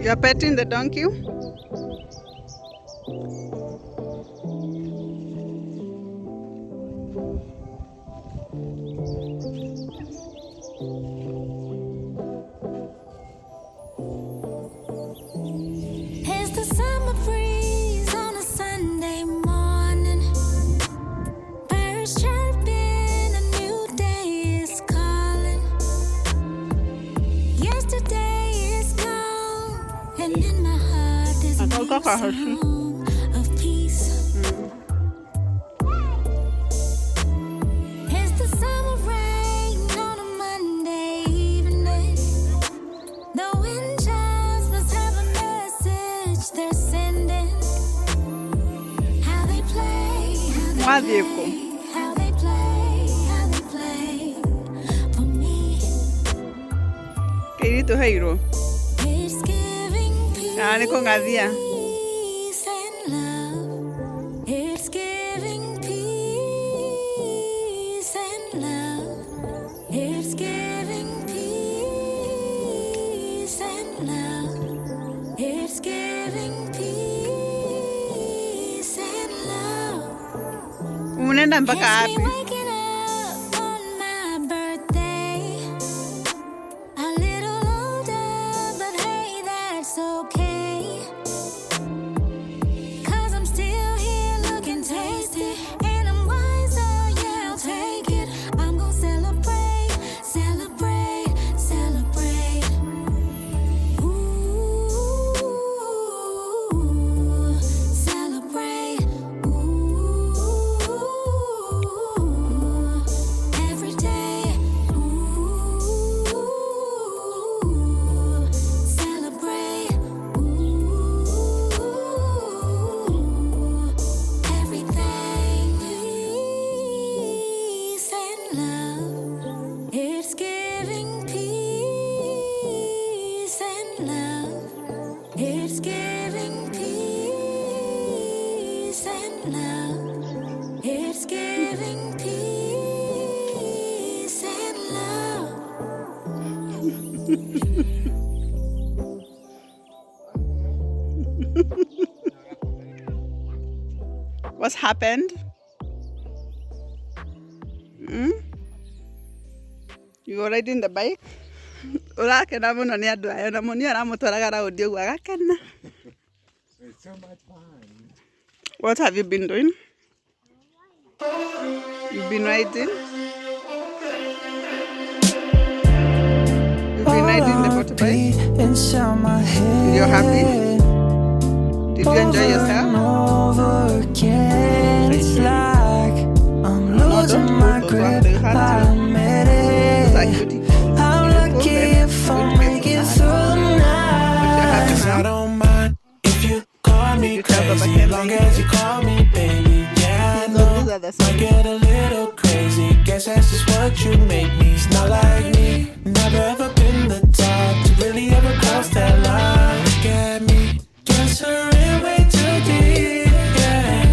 You're petting the donkey? It's the summer breeze on a Sunday morning. Birds chirping, a new day is calling. Yesterday is gone, and in my heart there's a new song of peace. It's the summer rain on a Monday evening. The wind chimes must have a message they're sending. How they play, how they play, how they play for me. Querido Jairo. It's giving peace Niko ngathia. and love. It's giving peace and love. It's giving peace and love. It's giving peace and love. Unaenda mpaka It's me wapi? waking up on my birthday. A little older, but hey, that's okay. 'Cause I'm still here looking tasty, and I'm wiser, yeah, I'll take it. I'm gonna celebrate, celebrate, celebrate. Ooh, celebrate. Ooh, every day. Ooh, celebrate. Ooh, everything. Peace and love. It's giving peace and love. It's giving peace and love. It's giving peace and love. What's happened? You were riding the bike? Urakena muno ni andu ayo na muni aramutwaraga raundi uguo agakena. It's so much fun. What have you been doing? You've been riding? You've been riding the motorbike? Inside my head. You're happy? Did you enjoy yourself? Over again. It's like I'm losing my grip. I admit It's like it. beauty. I'm lucky if I make it through the night. 'Cause I don't mind if you call me You tell them I crazy, can't long make as you call me baby. Yeah, I So know these are the I songs. get a little crazy. Guess that's just what you make me. It's not like me. Never ever been the type to really ever cross that line. Look at me, guess we're in way too deep. Yeah.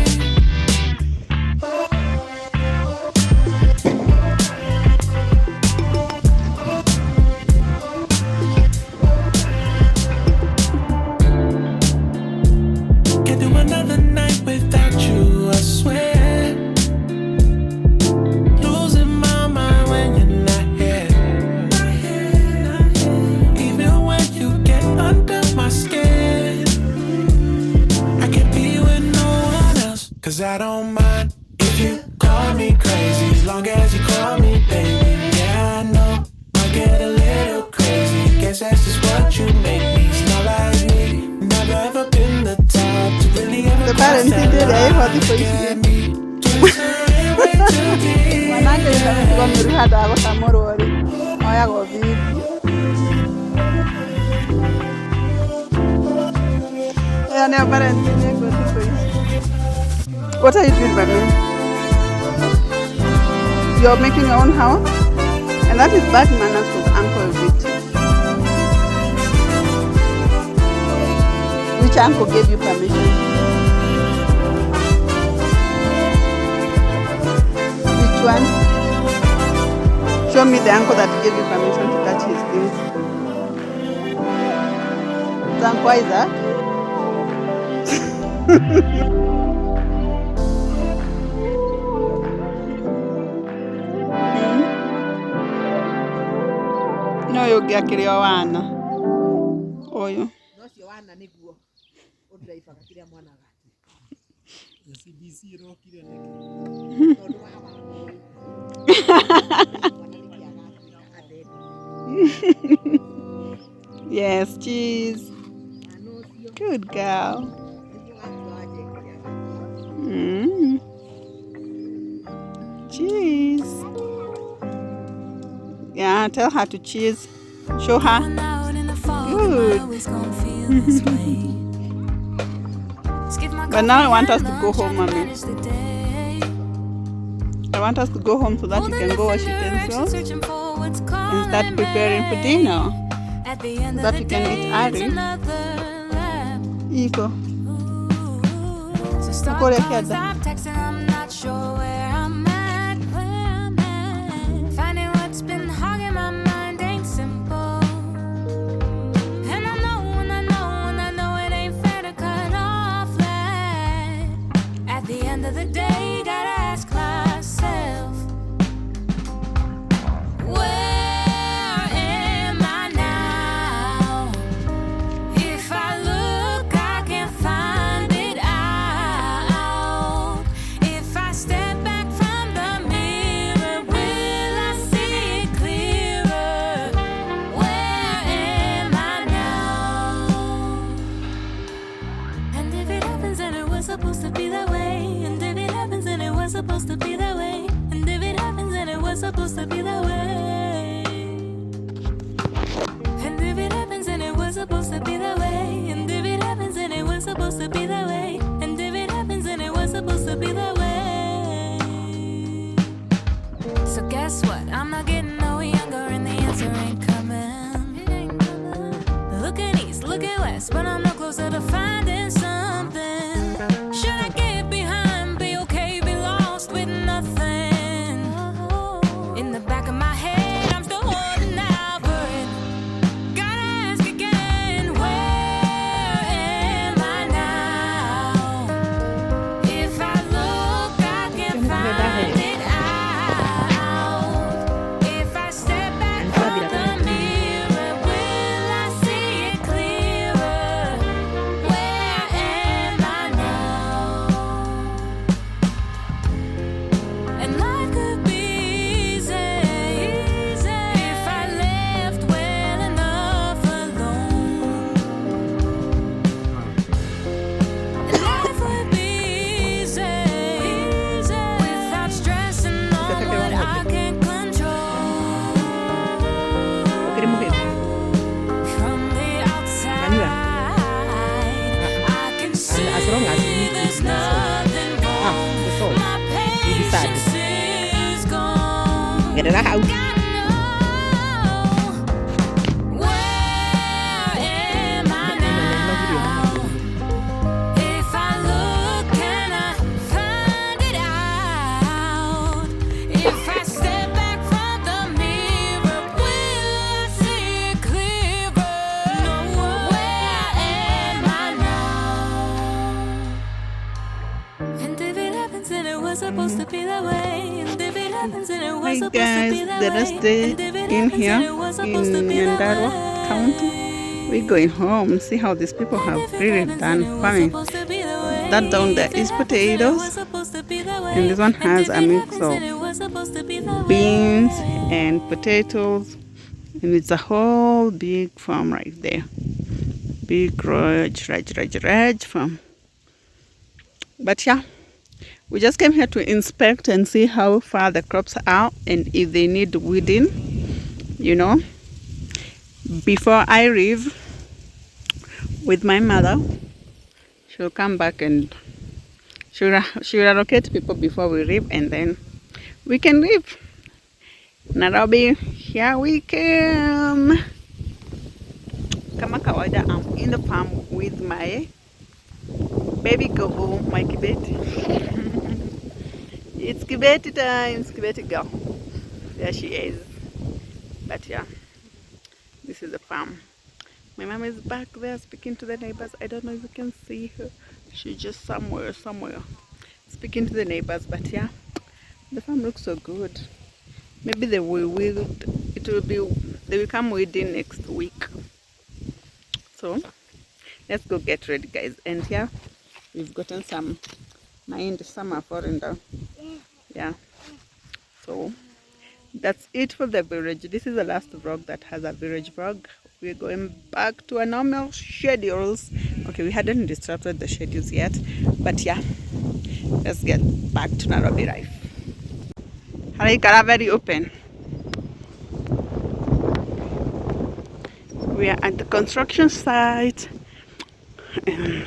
Can't do another night without you, I swear. Losing my mind when you're not here. Even when you get under my skin, I can't be with no one else. 'Cause I don't mind if you call me crazy, as long as you call me baby. Yeah, I know I get a little crazy. Guess that's just what you make me. It's not like me. Never ever been the type to really ever The cross parents that did it, line. for the Look police. at me, guess we're in way too deep. Mwanake nitakuwa mruhada wako samurori. Moya go video. Yeah, no parents did it, go to police. What are you doing, baby? You're making your own house? And that is bad manners of Uncle Victor. Which uncle gave you permission? Which one? Show me the uncle that gave you permission to touch his things. It's Uncle Isaac. No yũngĩ akĩrĩ o wana ũyũ. Nocio wana nĩguo ũndĩraibaga kĩrĩa mwana gake. CBC ĩrokire nĩkĩ? Tondũ wa wana. Yes, cheese. Good girl. Cheese. Yeah, tell her to cheese. Show her. Good. But now I want us to go home, Mommy. I want us to go home so that you can go wash utensils and start preparing for dinner. So that you can eat early. Iko. Ukore kiada. Supposed to be that way, and if it happens, and it was supposed to be that way, and if it happens, and it was supposed to be that way, and if it happens, and it was supposed to be that way, and if it happens, and it was supposed to be that way, and if it happens, and it was supposed to be that way. So guess what? I'm not getting no younger, and the answer ain't coming. It ain't coming. Looking east, looking west, but I'm no closer to finding something. Get it out. Supposed to be that way, and if it happens, and it was Hi supposed to guys, be that the way, last day and if it in happens, here and it was in supposed to be that Nyandarua way. County. We're going home. See how these people have really done farming. That down there is potatoes, and this one has a mix of beans and potatoes, and it's a whole big farm right there. Big rage farm. But yeah, we just came here to inspect and see how far the crops are and if they need weeding, you know. Before I leave with my mother, she'll come back and she'll allocate people before we leave, and then we can leave. Nairobi, here we come. Kama kawaida, I'm in the farm with my baby girl, my Kibeti. It's Kibeti time, it's Kibeti girl. There she is. But yeah, this is the farm. My mom is back there speaking to the neighbors. I don't know if you can see her. She's just somewhere speaking to the neighbors. But yeah, the farm looks so good. Maybe they will they will come weeding next week. So let's go get ready, guys. And here we've gotten some mind, some are falling down. Yeah. So that's it for the village. This is the last vlog that has a village vlog. We're going back to our normal schedules. Okay, we hadn't disrupted the schedules yet, but yeah, let's get back to Nairobi life. Harikara very open. We are at the construction site. I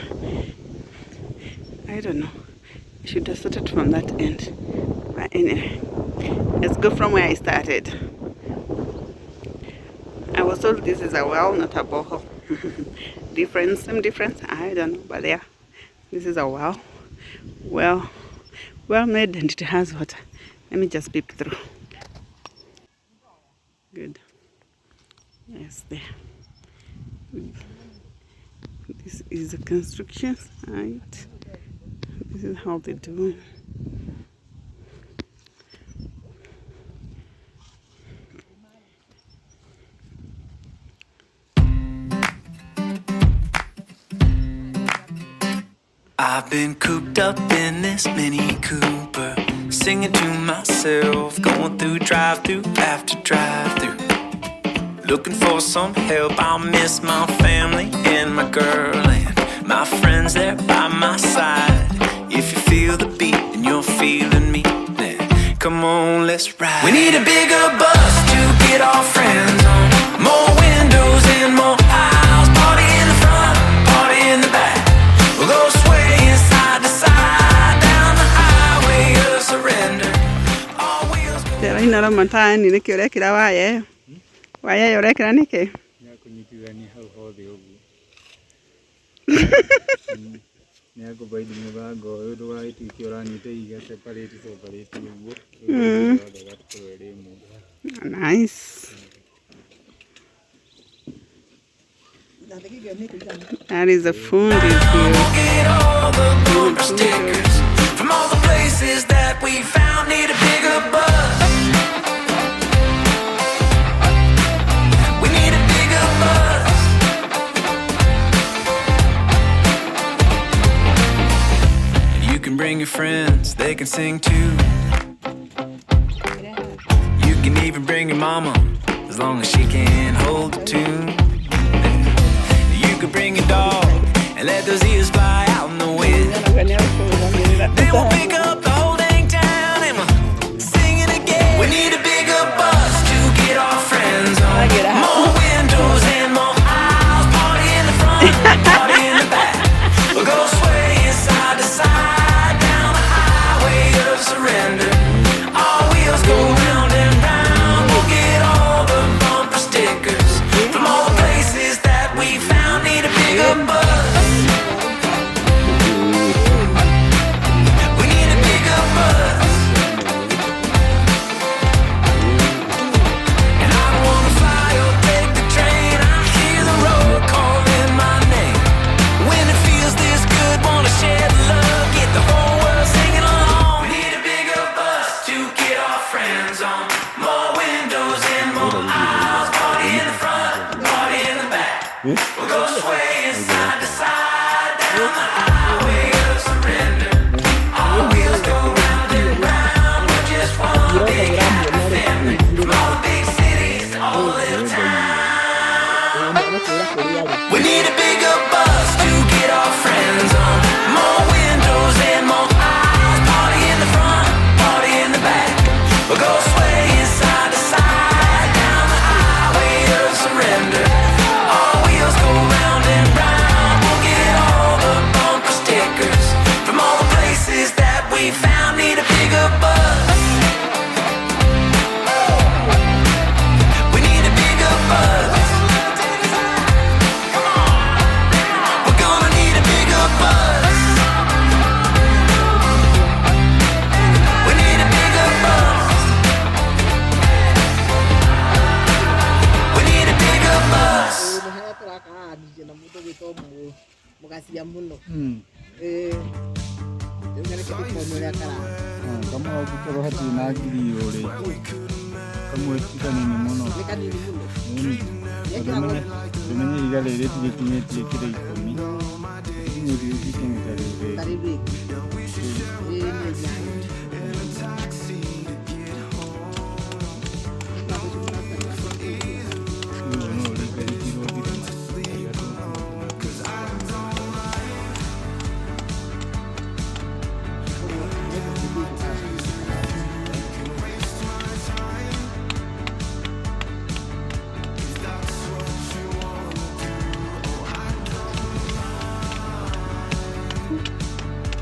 don't know. I should have started from that end. But anyway, let's go from where I started. I was told this is a well, not a borehole. Same difference, I don't know, but yeah, this is a well. Well made, and it has water. Let me just peep through. Good. Yes, there. This is the construction site. This is how they do it. I've been cooped up in this Mini Cooper, singing to myself, going through drive-through after drive-through, looking for some help. I'll miss my family and my girl and my friends there by my side. If you feel the beat and you're feeling me, then come on, let's ride. We need a bigger bus to get our friends on, more windows and more aisles, party in the front, party in the back. We'll go swaying side to side down the highway of surrender. All wheels go. Tera inara mantani niki urekira waye. Waye urekira niki? Nyakunyitithania hau hothe ũguo. Nĩakũbaidi mũthanga ũyũ ndũgagĩtuĩke ũranyita iga separate ũguo. Ũguo gatukorwo ĩrĩ ĩmwe. Nice. That is a fundi here. Get all the bumper stickers from all the places that we found. Need a bigger bus. We need a bigger bus. You can bring your friends, they can sing too. You can even bring your mama, as long as she can hold the tune. You could bring a dog and let those ears fly out in the wind. They will pick up the whole dang town and we'll sing it again. We need a bigger bus to get our friends on. More windows and more aisles. Party in the front, party in the back. We'll go swaying side to side down the highway of surrender. All wheels go round and round. We'll get all the bumper stickers from all the places that we found. Need a bigger bus. We need a bigger bus. And I don't wanna fly or take the train. I hear the road calling my name. When it feels this good, wanna share the love, get the whole world singing along. We need a bigger bus to get our friends on. More windows and more aisles. Party in the front, party in the back. We'll go swaying side to side down the highway of surrender. All wheels go round and round. We're just one big happy family. From all the big cities to all the little towns. We need a bigger bus to get our friends on. More windows and more aisles. Party in the front, party in the back. We'll go swaying side to side down the highway of surrender. All wheels go round and mugacia muno Mm. ngereke ndikone uria karahana Kamwe gũkorwo hatirĩ na ngiri ũrĩ. Kamwe ti kanini mũno. nĩ kanini muno Tũmenye iga rĩrĩ tigĩkinyĩtie kilo 10. Tigĩkinyĩtie ikĩmi ta rĩrĩ. tarĩ rĩngĩ nĩ nyanya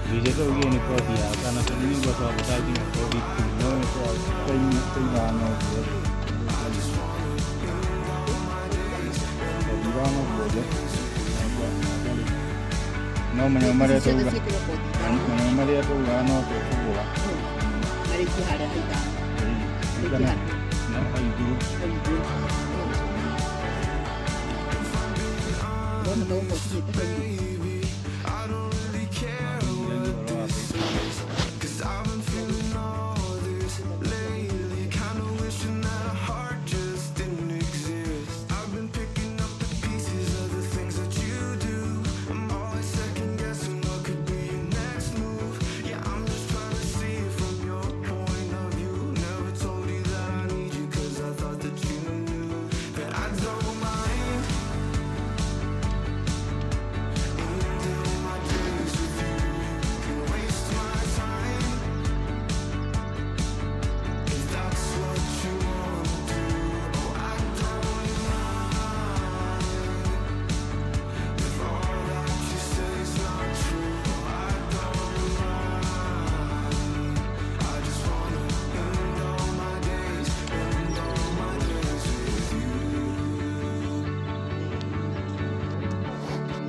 Bisa tu lagi ni kau dia, karena sebenarnya gua tahu betul dia kau di sini, kau mana dia. Di mana boleh. No, menyamar dia tu, menyamar dia tu, ano tu, bola. nari kihara haita Karena, nak itu. Bona no mo kita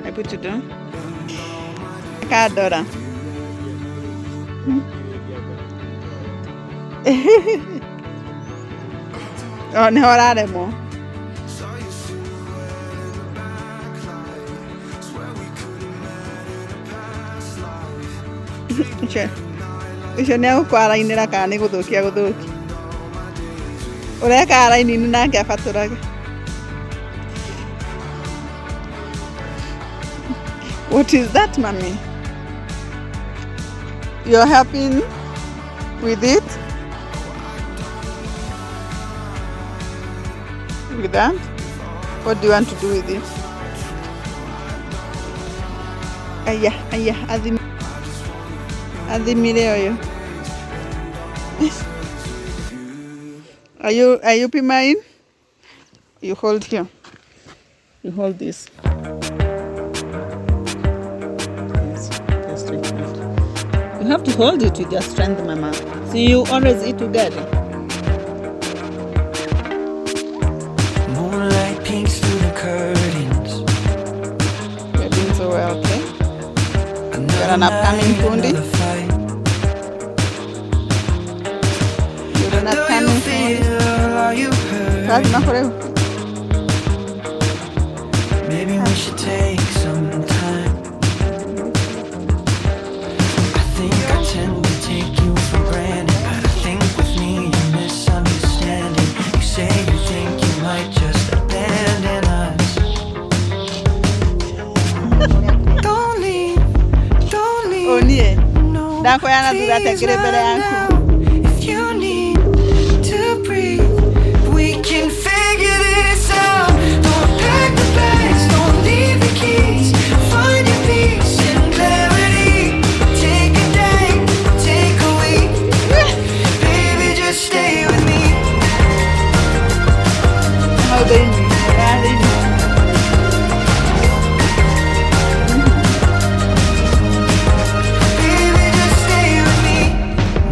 I put it down. Kadora. Oh, no, araremo. Icio nĩ agũkwara-inĩra kana nĩ gũthũkia gũthũki. Ũreka ara-inĩ nake abatũraga. What is that, mommy? You're helping with it? With that? What do you want to do with it? Aya, adhimire oyo. Are you mine? You hold here. You hold this. You have to hold it with your strength, Mama. So you always eat together. Moonlight peeks through the curtains. You're doing so well, okay? You're an upcoming Fundi. You're an upcoming Fundi. That's not for you. Maybe we should take some time. I think I tend to take you for granted, but I think with me you're misunderstanding. You say you think you might just abandon us. Don't leave, don't leave. Oh, nie. No, Dako yana dura please tekere bere run yanku. now. If you need to breathe, we can figure this out. Don't pack the bags, don't leave the keys. Find your peace and clarity. Take a day, take a week. Baby, just stay with me. How they need. Yeah, they need. Baby, just stay with me.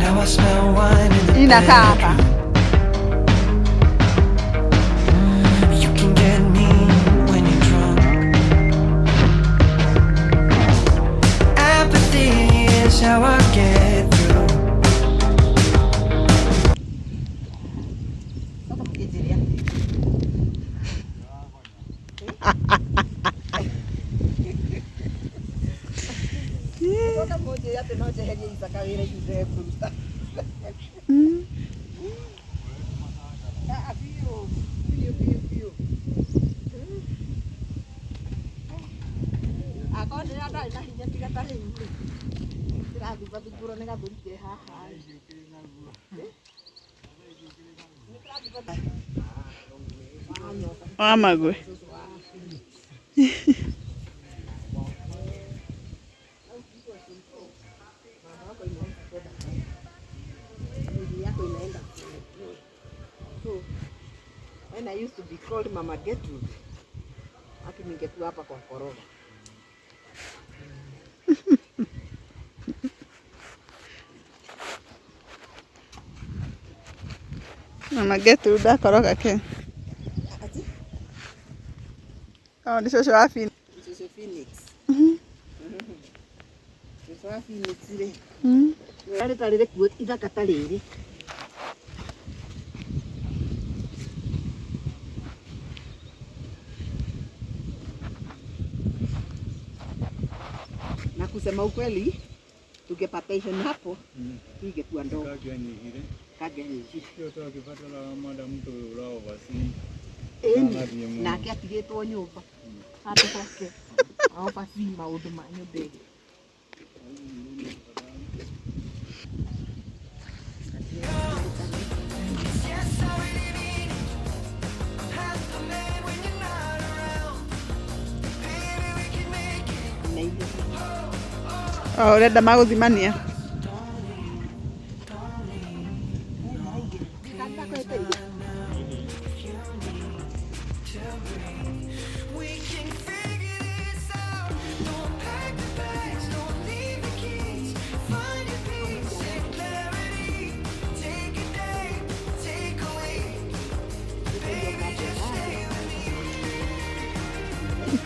Now I smell wine in the Inakaa hapa. You can get me when you're drunk. Apathy is how I get through. Nĩũĩ atĩ no njeherie Isaka wĩra-inĩ ndekũruta. Biũ. Akorwo rĩrĩa ndarĩ na hinya tiga ta rĩu rĩ. Ndĩrathumbũrwo nĩ gathũri ke haha. Amagwe. When I used to be called Mama Gertrude, haki ningekuwa hapa kwa koroga. Mama Gertrude akoroga ke. Oh, ni shosho wa Phoenix. Shosho Phoenix. Shosho wa Phoenix rĩ. Rĩrĩ tarĩ rĩkuo ithaka ta rĩrĩ. Na kusema ukweli tungepataishana hapo ingekuwa ndogo. Kangĩanyihire. Kangĩanyihire. Kĩo twakĩbatara madam tũyũ ũraovaci. Ĩni nake atigĩtwo nyũmba handũ hake aovaci maũndũ ma nyũmba ĩyo. Oh, urenda magũthimania.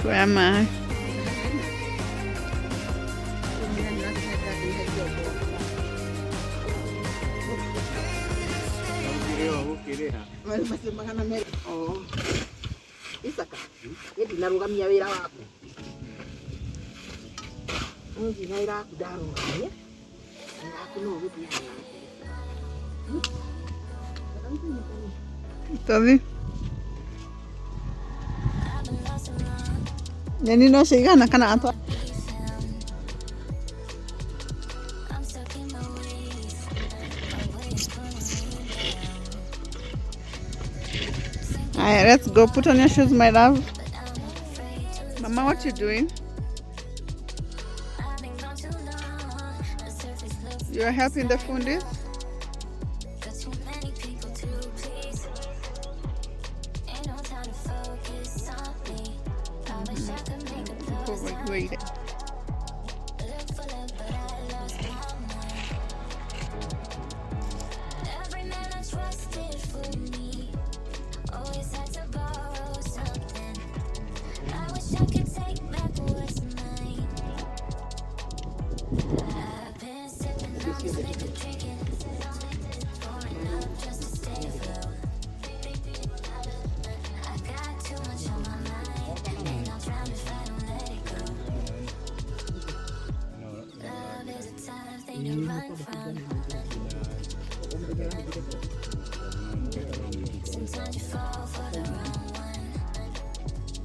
Kuoya maĩ. Magana merĩ. Isaka, niĩ ndinarũgamia wĩra waku. Nginya wĩra waku ndarũgamia. Wĩra waku no ũgũthiĩ na mbere. Tothi. Nyeni no cigana kana atwa? Alright, let's go. Put on your shoes, my love. Mama, what you doing? You're helping the fundis? Overgraded.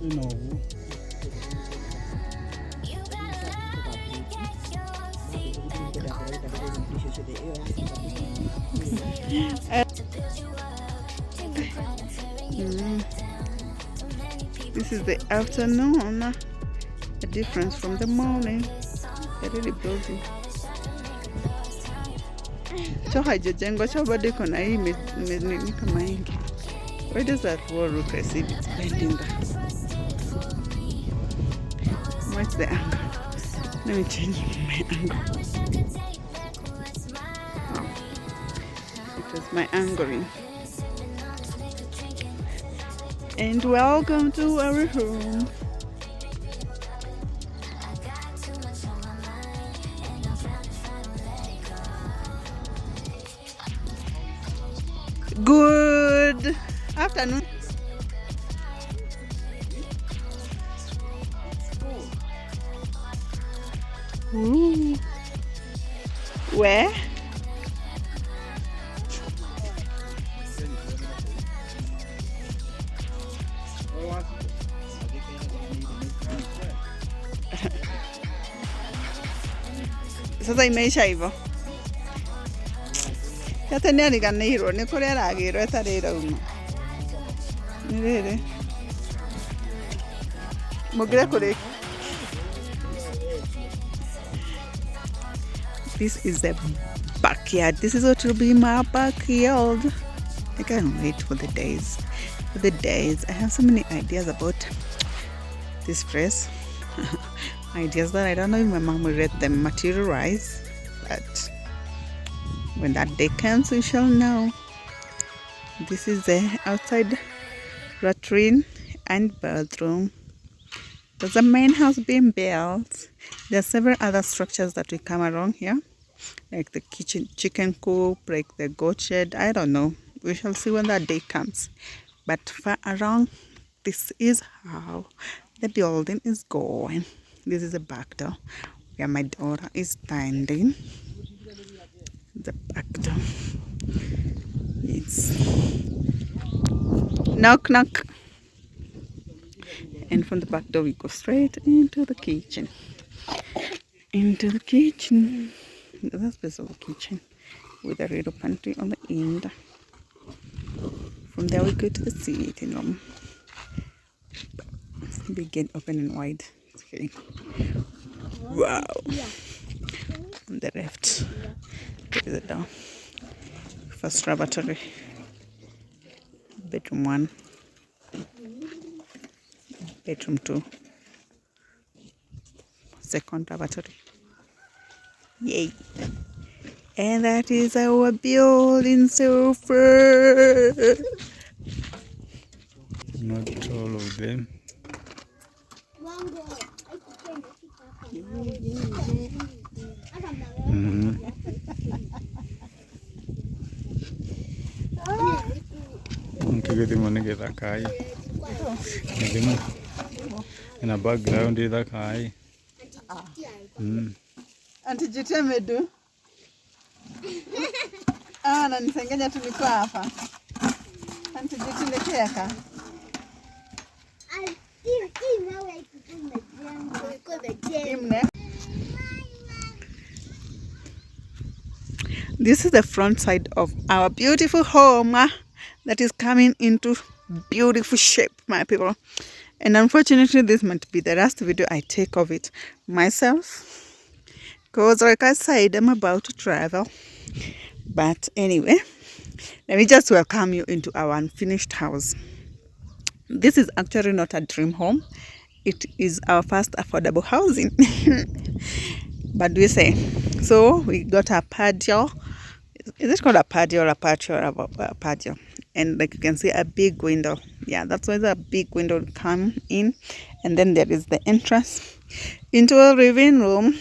Inogu. This is the afternoon, a difference from the morning. They're really busy. Cho haijajengo cho bado iko na hii nini kama hingi. Why does that wall look as if it's bending back? What's the angle? Let me change my angle. Oh. It was my angling. And welcome to our home. Good afternoon. Ooh. Where? Sasa imeisha hivyo. Yate nĩariganĩirwo nĩ kũrĩa aragĩrwo ĩtarĩ ĩrauma. Nĩ rĩrĩ. Mũngĩre kũrĩ. This is the backyard. This is what will be my backyard. I can't wait for the days. For the days. I have so many ideas about this place. Ideas that I don't know if my mom will let them materialize. But when that day comes, we shall know. This is the outside latrine and bathroom. There's a main house being built. There are several other structures that will come along here, like the kitchen, chicken coop, like the goat shed. I don't know. We shall see when that day comes. But far along, this is how the building is going. This is the back door where my daughter is standing. The back door. It's knock knock. And from the back door we go straight into the kitchen. Into the kitchen. That's a special kitchen with a little pantry on the end. From there we go to the sitting room. Big gate open and wide. Okay. Wow. On the left, there is a door. First lavatory. Bedroom 1. Bedroom 2. Second lavatory. Yay. And that is our building so far. Not all of them. Ntigithimo nĩ gĩthaka gĩthimo ĩna background ĩthaka Auntie Jutia medu. Na nisengenya tu niko hapa. Auntie Jutia lekeka. This is the front side of our beautiful home that is coming into beautiful shape, my people. And unfortunately, this might be the last video I take of it myself, because like I said, I'm about to travel. But anyway, let me just welcome you into our unfinished house. This is actually not a dream home. It is our first affordable housing. But we say, so we got a patio. Is it called a patio or a patio or a patio? And like you can see, a big window. Yeah, that's why the big window will come in. And then there is the entrance into a living room.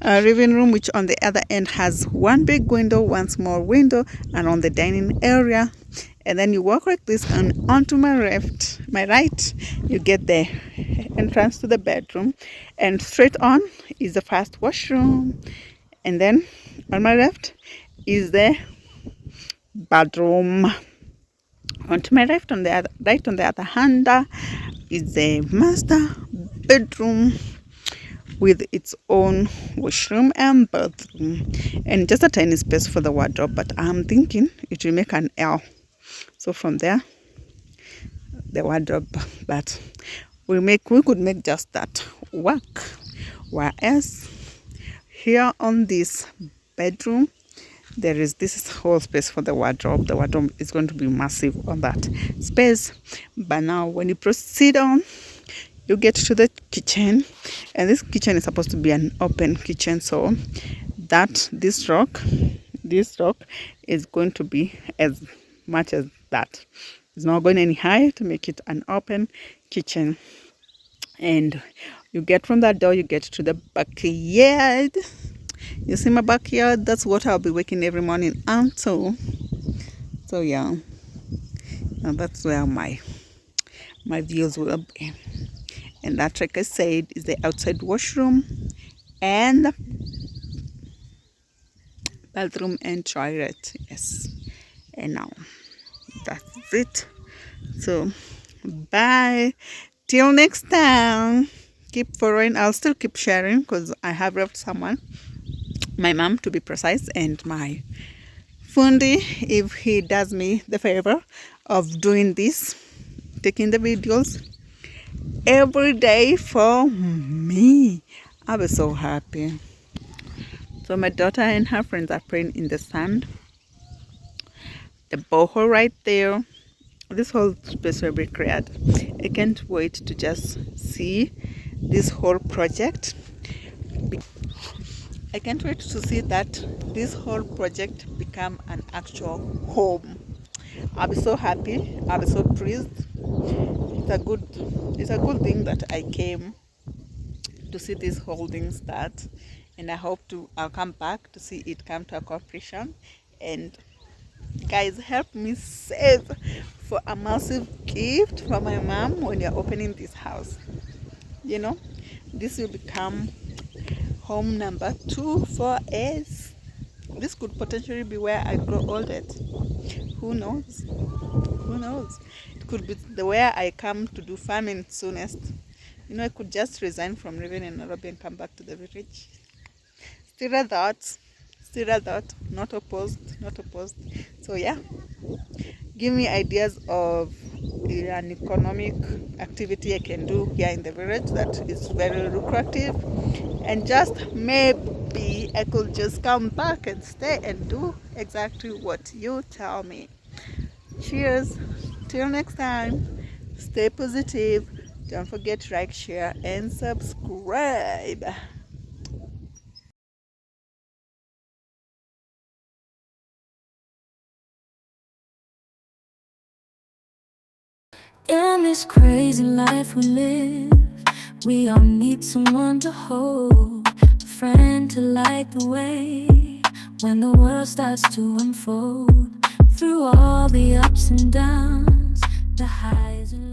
A living room which on the other end has one big window, one small window, and on the dining area. And then you walk like this, and onto my right, you get the entrance to the bedroom. And straight on is the first washroom. And then on my left is the bathroom. Onto my left, on the other right, on the other hand, is the master bedroom with its own washroom and bathroom, and just a tiny space for the wardrobe. But I'm thinking it will make an L. So from there, the wardrobe, but we could make just that work. Whereas here on this bedroom, there is this whole space for the wardrobe. The wardrobe is going to be massive on that space. But now when you proceed on, you get to the kitchen, and this kitchen is supposed to be an open kitchen, so that this rock is going to be as much as that. It's not going any higher to make it an open kitchen. And you get from that door, you get to the backyard. You see my backyard? That's what I'll be waking every morning out to. So yeah, and that's where my views will be. And that, like I said, is the outside washroom and bathroom and toilet. Yes. And now that's it. So bye. Till next time. Keep following. I'll still keep sharing because I have left someone, my mom to be precise, and my Fundi, if he does me the favor of doing this, taking the videos every day for me. I was so happy. So my daughter and her friends are playing in the sand. The borehole right there. This whole space will be cleared. I can't wait to just see this whole project. I can't wait to see that this whole project become an actual home. I'll be so happy. I'll be so pleased. It's a good thing that I came to see this whole thing start, and I'll come back to see it come to a completion. And guys, help me save for a massive gift for my mom when you're opening this house. You know, this will become home number 2 for us. This could potentially be where I grow oldest. Who knows? Who knows? It could be the where I come to do farming soonest. You know, I could just resign from living in Nairobi and come back to the village. Still a thought. Not opposed. So yeah, give me ideas of an economic activity I can do here in the village that is very lucrative, and just maybe I could just come back and stay and do exactly what you tell me. Cheers. Till next time. Stay positive. Don't forget to like, share, and subscribe. In this crazy life we live, we all need someone to hold, a friend to light the way when the world starts to unfold. Through all the ups and downs, the highs and